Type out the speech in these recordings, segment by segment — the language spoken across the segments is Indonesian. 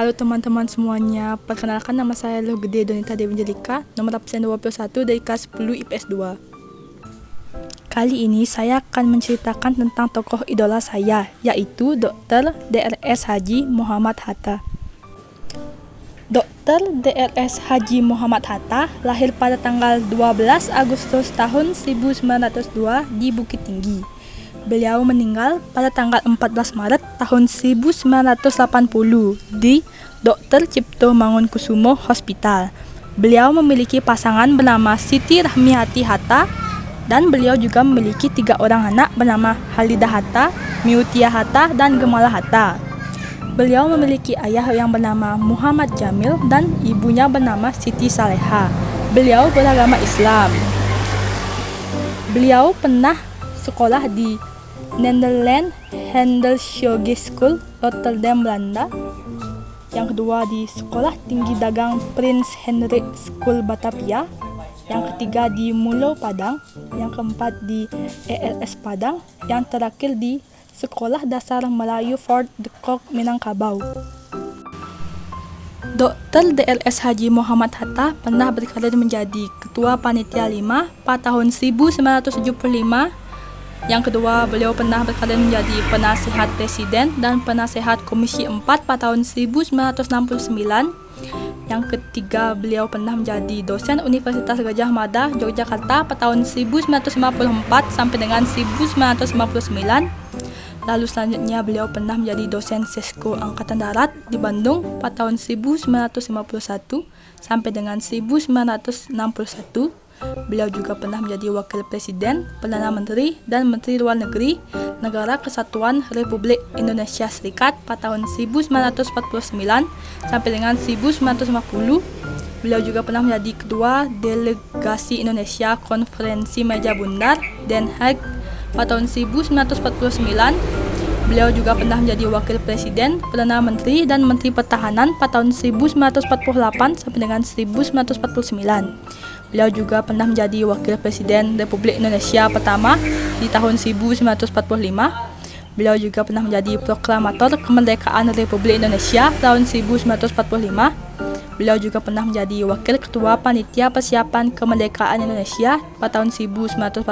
Halo teman-teman semuanya, perkenalkan nama saya Lohgede Donita Dewi Angelika, nomor absen 21 dari kelas 10 IPS 2. Kali ini saya akan menceritakan tentang tokoh idola saya, yaitu Dr. Drs. Haji Muhammad Hatta. Dr. Drs. Haji Muhammad Hatta lahir pada tanggal 12 Agustus tahun 1902 di Bukit Tinggi. Beliau meninggal pada tanggal 14 Maret tahun 1980 di Dr. Cipto Mangunkusumo Hospital. Beliau memiliki pasangan bernama Siti Rahmiati Hatta dan beliau juga memiliki 3 orang anak bernama Halidah Hatta, Miutia Hatta, dan Gemala Hatta. Beliau memiliki ayah yang bernama Muhammad Jamil dan ibunya bernama Siti Saleha. Beliau beragama Islam. Beliau pernah sekolah di Nederland Handelshoge School, Rotterdam, Belanda. Yang kedua di Sekolah Tinggi Dagang Prince Hendrik School, Batavia. Yang ketiga di Mulo, Padang. Yang keempat di ELS Padang. Yang terakhir di Sekolah Dasar Melayu Fort de Kock, Minangkabau. Dr. Drs. Haji Muhammad Hatta pernah berkarir menjadi Ketua Panitia 5 pada tahun 1975. Yang kedua, beliau pernah berkarir menjadi penasihat presiden dan penasehat Komisi 4 pada tahun 1969. Yang ketiga, beliau pernah menjadi dosen Universitas Gadjah Mada, Yogyakarta pada tahun 1954 sampai dengan 1959. Lalu selanjutnya, beliau pernah menjadi dosen Sesko Angkatan Darat di Bandung pada tahun 1951 sampai dengan 1961. Beliau juga pernah menjadi Wakil Presiden, Perdana Menteri, dan Menteri Luar Negeri Negara Kesatuan Republik Indonesia Serikat pada tahun 1949 sampai dengan 1950. Beliau juga pernah menjadi Ketua Delegasi Indonesia Konferensi Meja Bundar Den Haag pada tahun 1949. Beliau juga pernah menjadi Wakil Presiden, Perdana Menteri, dan Menteri Pertahanan pada tahun 1948 sampai dengan 1949. Beliau juga pernah menjadi Wakil Presiden Republik Indonesia pertama di tahun 1945. Beliau juga pernah menjadi Proklamator Kemerdekaan Republik Indonesia tahun 1945. Beliau juga pernah menjadi Wakil Ketua Panitia Persiapan Kemerdekaan Indonesia pada tahun 1945.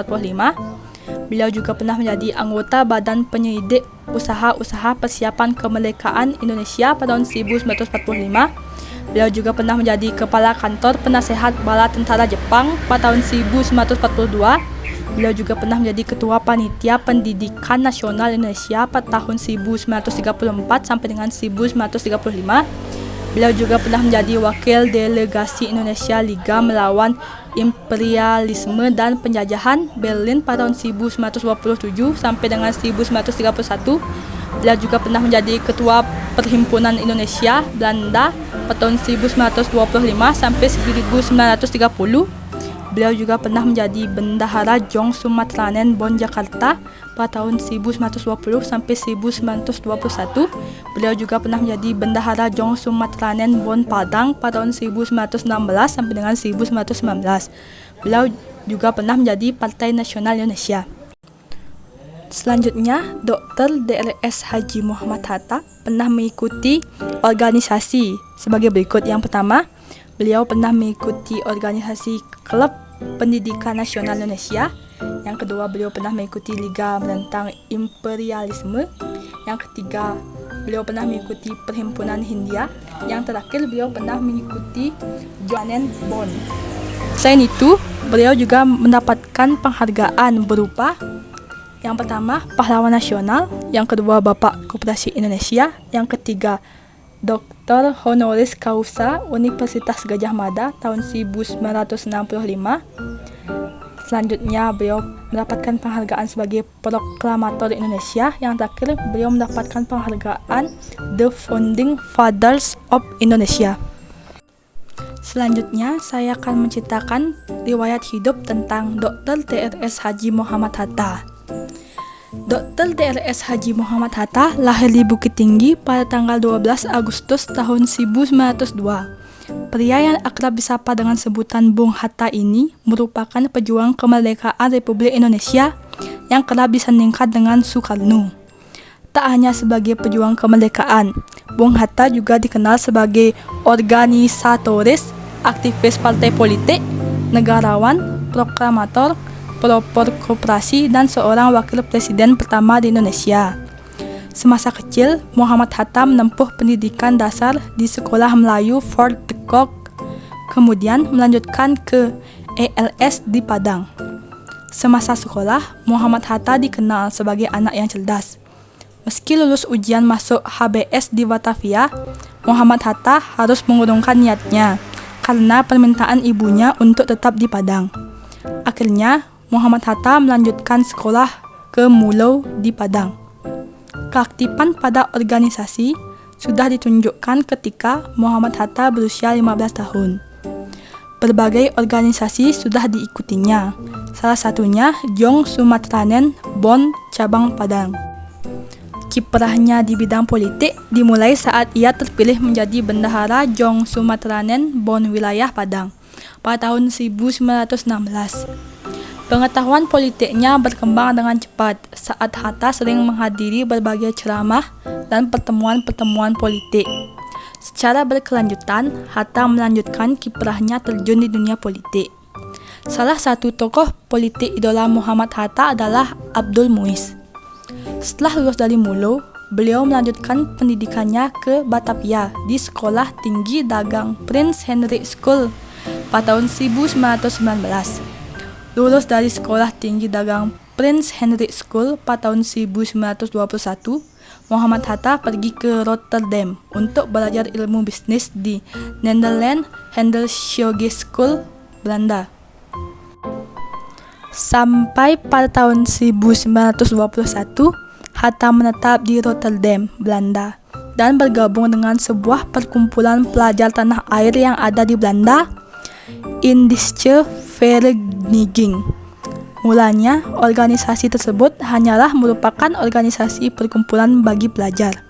Beliau juga pernah menjadi anggota Badan Penyelidik Usaha-Usaha Persiapan Kemerdekaan Indonesia pada tahun 1945. Beliau juga pernah menjadi Kepala Kantor Penasehat Bala Tentara Jepang pada tahun 1942. Beliau juga pernah menjadi Ketua Panitia Pendidikan Nasional Indonesia pada tahun 1934 sampai dengan 1935. Beliau juga pernah menjadi Wakil Delegasi Indonesia Liga Melawan Imperialisme dan Penjajahan Berlin pada tahun 1927 sampai dengan 1931. Beliau juga pernah menjadi Ketua Perhimpunan Indonesia Belanda pada tahun 1925 sampai 1930. Beliau juga pernah menjadi Bendahara Jong Sumatranen Bon Jakarta pada tahun 1920 sampai 1921. Beliau juga pernah menjadi Bendahara Jong Sumatranen Bon Padang pada tahun 1916 sampai dengan 1919. Beliau juga pernah menjadi Partai Nasional Indonesia. Selanjutnya, Dr. Drs. Haji Muhammad Hatta pernah mengikuti organisasi sebagai berikut. Yang pertama, beliau pernah mengikuti organisasi Klub Pendidikan Nasional Indonesia. Yang kedua, beliau pernah mengikuti Liga Menentang Imperialisme. Yang ketiga, beliau pernah mengikuti Perhimpunan Hindia. Yang terakhir, beliau pernah mengikuti Johannes Bond. Selain itu, beliau juga mendapatkan penghargaan berupa yang pertama, Pahlawan Nasional. Yang kedua, Bapak Koperasi Indonesia. Yang ketiga, Dr. Honoris Causa Universitas Gadjah Mada tahun 1965. Selanjutnya, beliau mendapatkan penghargaan sebagai Proklamator Indonesia. Yang terakhir, beliau mendapatkan penghargaan The Founding Fathers of Indonesia. Selanjutnya, saya akan menceritakan riwayat hidup tentang Dr. Drs. Haji Muhammad Hatta. Dr. Drs. Haji Muhammad Hatta lahir di Bukit Tinggi pada tanggal 12 Agustus tahun 1902. Pria yang akrab disapa dengan sebutan Bung Hatta ini merupakan pejuang kemerdekaan Republik Indonesia yang kerap disandingkan dengan Soekarno. Tak hanya sebagai pejuang kemerdekaan, Bung Hatta juga dikenal sebagai organisatoris, aktivis partai politik, negarawan, proklamator, pelopor koperasi, dan seorang wakil presiden pertama di Indonesia. Semasa kecil, Muhammad Hatta menempuh pendidikan dasar di Sekolah Melayu Fort de Kock, kemudian melanjutkan ke ELS di Padang. Semasa sekolah, Muhammad Hatta dikenal sebagai anak yang cerdas. Meski lulus ujian masuk HBS di Batavia, Muhammad Hatta harus mengurungkan niatnya karena permintaan ibunya untuk tetap di Padang. Akhirnya, Muhammad Hatta melanjutkan sekolah ke Mulau di Padang. Keaktifan pada organisasi sudah ditunjukkan ketika Muhammad Hatta berusia 15 tahun. Berbagai organisasi sudah diikutinya, salah satunya Jong Sumatranen Bon Cabang Padang. Kiprahnya di bidang politik dimulai saat ia terpilih menjadi bendahara Jong Sumatranen Bon Wilayah Padang pada tahun 1916. Pengetahuan politiknya berkembang dengan cepat saat Hatta sering menghadiri berbagai ceramah dan pertemuan-pertemuan politik. Secara berkelanjutan, Hatta melanjutkan kiprahnya terjun di dunia politik. Salah satu tokoh politik idola Muhammad Hatta adalah Abdul Muiz. Setelah lulus dari Mulo, beliau melanjutkan pendidikannya ke Batavia di Sekolah Tinggi Dagang Prince Henry School pada tahun 1919. Lulus dari Sekolah Tinggi Dagang Prince Henry School pada tahun 1921, Muhammad Hatta pergi ke Rotterdam untuk belajar ilmu bisnis di Nederland Handelshogeschool, Belanda. Sampai pada tahun 1921, Hatta menetap di Rotterdam, Belanda, dan bergabung dengan sebuah perkumpulan pelajar tanah air yang ada di Belanda, Indische Vereniging. Mulanya, organisasi tersebut hanyalah merupakan organisasi perkumpulan bagi pelajar.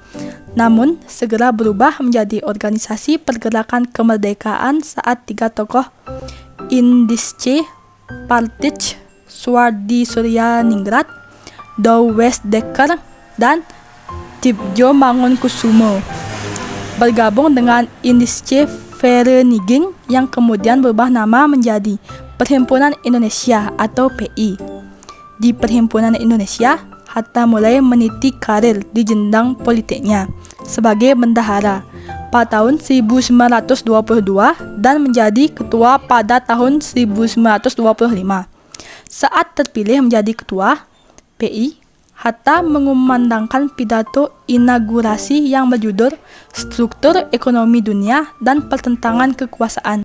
Namun, segera berubah menjadi organisasi pergerakan kemerdekaan saat tiga tokoh Indische Partij Swardi Suryaningrat, Douwe Westdekker, dan Tibjo Mangunkusumo bergabung dengan Indische Vereniging yang kemudian berubah nama menjadi Perhimpunan Indonesia atau PI. Di Perhimpunan Indonesia, Hatta mulai meniti karir di jenjang politiknya sebagai bendahara pada tahun 1922 dan menjadi ketua pada tahun 1925. Saat terpilih menjadi ketua PI, Hatta mengumandangkan pidato inaugurasi yang berjudul Struktur Ekonomi Dunia dan Pertentangan Kekuasaan.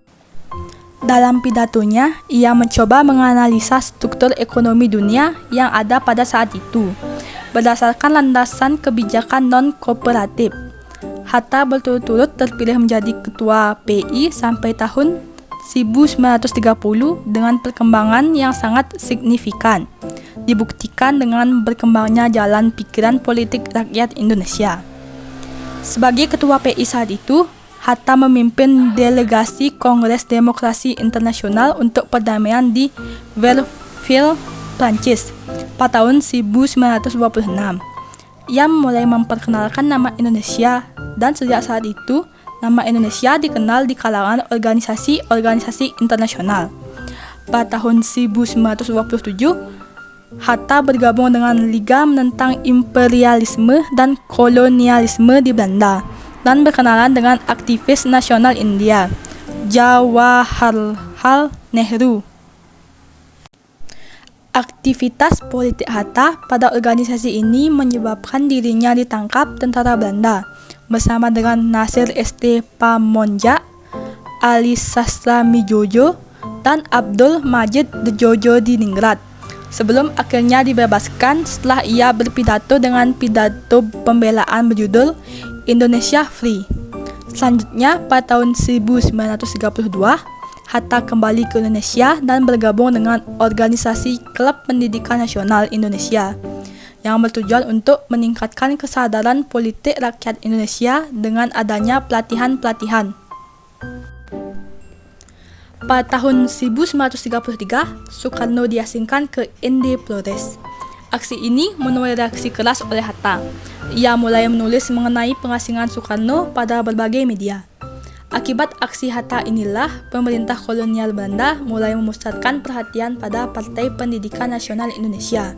Dalam pidatonya, ia mencoba menganalisa struktur ekonomi dunia yang ada pada saat itu, berdasarkan landasan kebijakan non-kooperatif. Hatta berturut-turut terpilih menjadi ketua PI sampai tahun 1930 dengan perkembangan yang sangat signifikan, dibuktikan dengan berkembangnya jalan pikiran politik rakyat Indonesia. Sebagai ketua PI saat itu, Hatta memimpin delegasi Kongres Demokrasi Internasional untuk Perdamaian di Versailles, Prancis pada tahun 1926. Ia mulai memperkenalkan nama Indonesia dan sejak saat itu, nama Indonesia dikenal di kalangan organisasi-organisasi internasional. Pada tahun 1927, Hatta bergabung dengan Liga Menentang Imperialisme dan Kolonialisme di Belanda dan berkenalan dengan aktivis nasional India, Jawaharlal Nehru. Aktivitas politik Hatta pada organisasi ini menyebabkan dirinya ditangkap tentara Belanda bersama dengan Nasir St. Pamonjak, Ali Sastra-Mijojo, dan Abdul Majid Djojo di Ningrat, sebelum akhirnya dibebaskan setelah ia berpidato dengan pidato pembelaan berjudul Indonesia Free. Selanjutnya, pada tahun 1932, Hatta kembali ke Indonesia dan bergabung dengan organisasi Klub Pendidikan Nasional Indonesia yang bertujuan untuk meningkatkan kesadaran politik rakyat Indonesia dengan adanya pelatihan-pelatihan. Pada tahun 1933, Soekarno diasingkan ke Inde Flores. Aksi ini menuai reaksi keras oleh Hatta. Ia mulai menulis mengenai pengasingan Soekarno pada berbagai media. Akibat aksi Hatta inilah pemerintah kolonial Belanda mulai memusatkan perhatian pada Partai Pendidikan Nasional Indonesia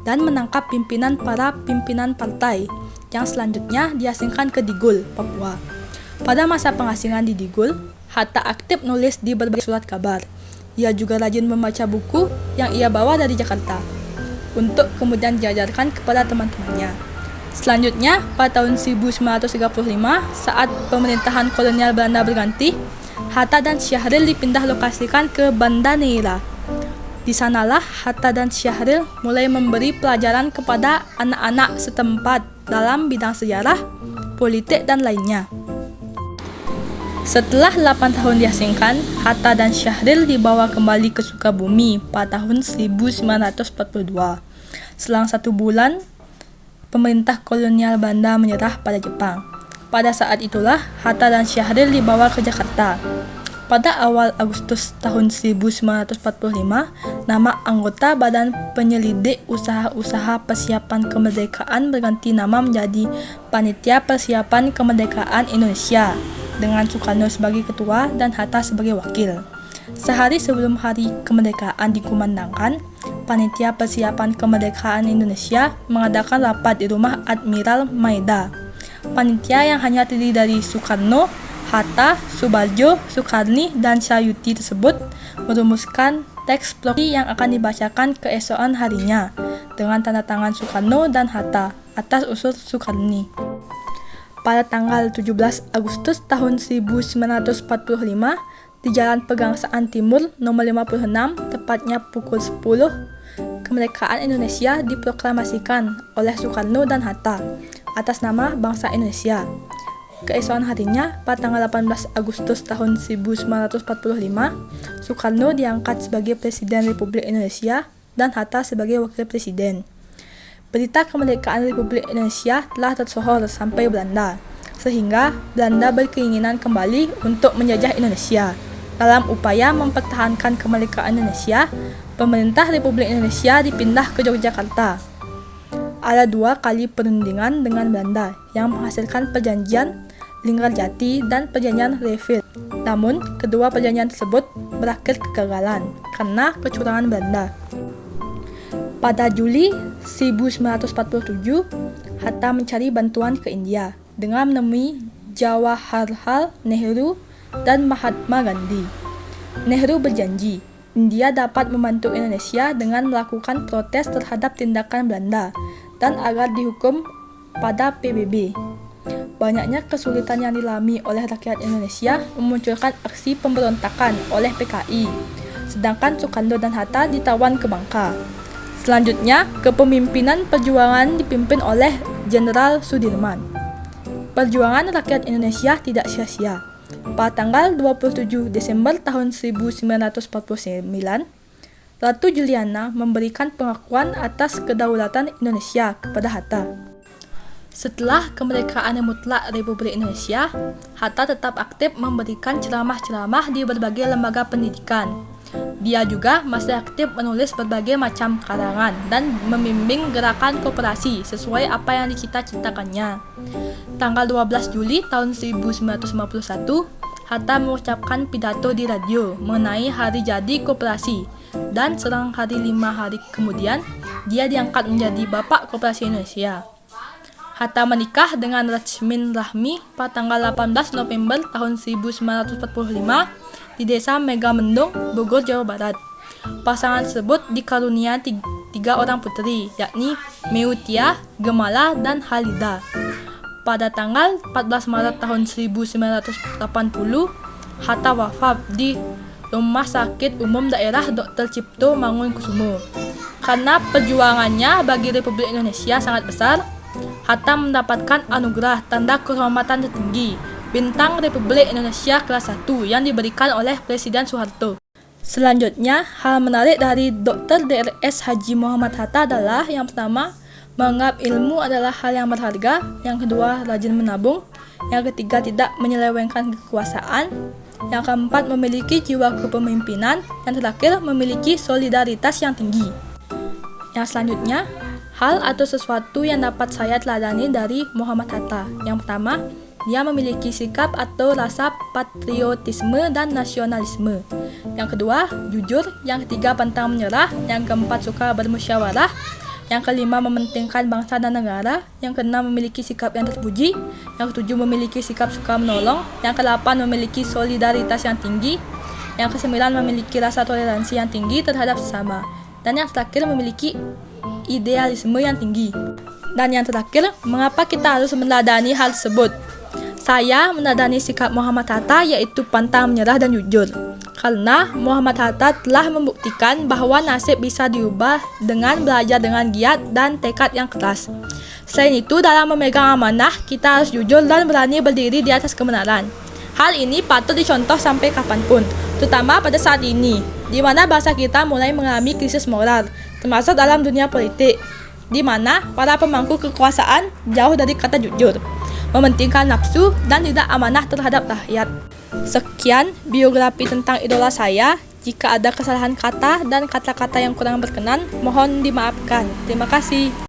dan menangkap para pimpinan partai yang selanjutnya diasingkan ke Digul, Papua. Pada masa pengasingan di Digul, Hatta aktif menulis di berbagai surat kabar. Ia juga rajin membaca buku yang ia bawa dari Jakarta untuk kemudian diajarkan kepada teman-temannya. Selanjutnya, pada tahun 1935, saat pemerintahan kolonial Belanda berganti, Hatta dan Syahril dipindah lokasikan ke Banda Neira. Di sanalah Hatta dan Syahril mulai memberi pelajaran kepada anak-anak setempat dalam bidang sejarah, politik, dan lainnya. Setelah 8 tahun diasingkan, Hatta dan Syahril dibawa kembali ke Sukabumi pada tahun 1942. Selang 1 bulan, pemerintah kolonial Belanda menyerah pada Jepang. Pada saat itulah, Hatta dan Syahril dibawa ke Jakarta. Pada awal Agustus tahun 1945, nama anggota Badan Penyelidik Usaha-Usaha Persiapan Kemerdekaan berganti nama menjadi Panitia Persiapan Kemerdekaan Indonesia, dengan Soekarno sebagai ketua dan Hatta sebagai wakil. Sehari sebelum hari kemerdekaan dikumandangkan, Panitia Persiapan Kemerdekaan Indonesia mengadakan rapat di rumah Admiral Maeda. Panitia yang hanya terdiri dari Soekarno, Hatta, Subarjo, Soekarni, dan Sayuti tersebut merumuskan teks proklamasi yang akan dibacakan keesokan harinya dengan tanda tangan Soekarno dan Hatta atas usul Soekarni. Pada tanggal 17 Agustus tahun 1945, di Jalan Pegangsaan Timur nomor 56, tepatnya pukul 10, kemerdekaan Indonesia diproklamasikan oleh Soekarno dan Hatta atas nama bangsa Indonesia. Keesokan harinya, pada tanggal 18 Agustus tahun 1945, Soekarno diangkat sebagai Presiden Republik Indonesia dan Hatta sebagai Wakil Presiden. Berita kemerdekaan Republik Indonesia telah tersohor sampai Belanda, sehingga Belanda berkeinginan kembali untuk menjajah Indonesia. Dalam upaya mempertahankan kemerdekaan Indonesia, pemerintah Republik Indonesia dipindah ke Yogyakarta. Ada 2 kali perundingan dengan Belanda yang menghasilkan perjanjian Linggarjati dan perjanjian Refill. Namun, kedua perjanjian tersebut berakhir kegagalan karena kecurangan Belanda. Pada Juli 1947, Hatta mencari bantuan ke India dengan menemui Jawaharlal Nehru dan Mahatma Gandhi. Nehru berjanji India dapat membantu Indonesia dengan melakukan protes terhadap tindakan Belanda dan agar dihukum pada PBB. Banyaknya kesulitan yang dialami oleh rakyat Indonesia memunculkan aksi pemberontakan oleh PKI, sedangkan Soekarno dan Hatta ditawan ke Bangka. Selanjutnya, kepemimpinan perjuangan dipimpin oleh Jenderal Sudirman. Perjuangan rakyat Indonesia tidak sia-sia. Pada tanggal 27 Desember tahun 1949, Ratu Juliana memberikan pengakuan atas kedaulatan Indonesia kepada Hatta. Setelah kemerdekaan yang mutlak Republik Indonesia, Hatta tetap aktif memberikan ceramah-ceramah di berbagai lembaga pendidikan. Dia juga masih aktif menulis berbagai macam karangan dan membimbing gerakan koperasi sesuai apa yang dicita-citakannya. Tanggal 12 Juli tahun 1951, Hatta mengucapkan pidato di radio mengenai hari jadi koperasi, dan selang 5 hari kemudian, dia diangkat menjadi Bapak Koperasi Indonesia. Hatta menikah dengan Rachmin Rahmi pada tanggal 18 November tahun 1945 di desa Megamendung, Bogor, Jawa Barat. Pasangan tersebut dikarunia 3 orang putri, yakni Meutia, Gemala, dan Halida. Pada tanggal 14 Maret tahun 1980, Hatta wafat di Rumah Sakit Umum Daerah Dr. Cipto Mangunkusumo. Karena perjuangannya bagi Republik Indonesia sangat besar, Hatta mendapatkan anugerah Tanda Kehormatan Tertinggi Bintang Republik Indonesia kelas 1 yang diberikan oleh Presiden Soeharto. Selanjutnya, hal menarik dari Dr. Drs. Haji Muhammad Hatta adalah yang pertama, menganggap ilmu adalah hal yang berharga, yang kedua, rajin menabung, yang ketiga, tidak menyelewengkan kekuasaan, yang keempat, memiliki jiwa kepemimpinan, yang terakhir, memiliki solidaritas yang tinggi. Yang selanjutnya, Hal atau sesuatu yang dapat saya teladani dari Muhammad Hatta. Yang pertama, dia memiliki sikap atau rasa patriotisme dan nasionalisme. Yang kedua, jujur. Yang ketiga, pantang menyerah. Yang keempat, suka bermusyawarah. Yang kelima, mementingkan bangsa dan negara. Yang keenam, memiliki sikap yang terpuji. Yang ketujuh, memiliki sikap suka menolong. Yang kedelapan, memiliki solidaritas yang tinggi. Yang kesembilan, memiliki rasa toleransi yang tinggi terhadap sesama. Dan yang terakhir, memiliki idealisme yang tinggi. Dan yang terakhir, mengapa kita harus meneladani hal tersebut? Saya meneladani sikap Muhammad Hatta, yaitu pantang menyerah dan jujur. Karena Muhammad Hatta telah membuktikan bahwa nasib bisa diubah dengan belajar dengan giat dan tekad yang keras. Selain itu, dalam memegang amanah, kita harus jujur dan berani berdiri di atas kebenaran. Hal ini patut dicontoh sampai kapanpun, terutama pada saat ini, di mana bangsa kita mulai mengalami krisis moral, termasuk dalam dunia politik, di mana para pemangku kekuasaan jauh dari kata jujur, mementingkan nafsu dan tidak amanah terhadap rakyat. Sekian biografi tentang idola saya. Jika ada kesalahan kata dan kata-kata yang kurang berkenan, mohon dimaafkan. Terima kasih.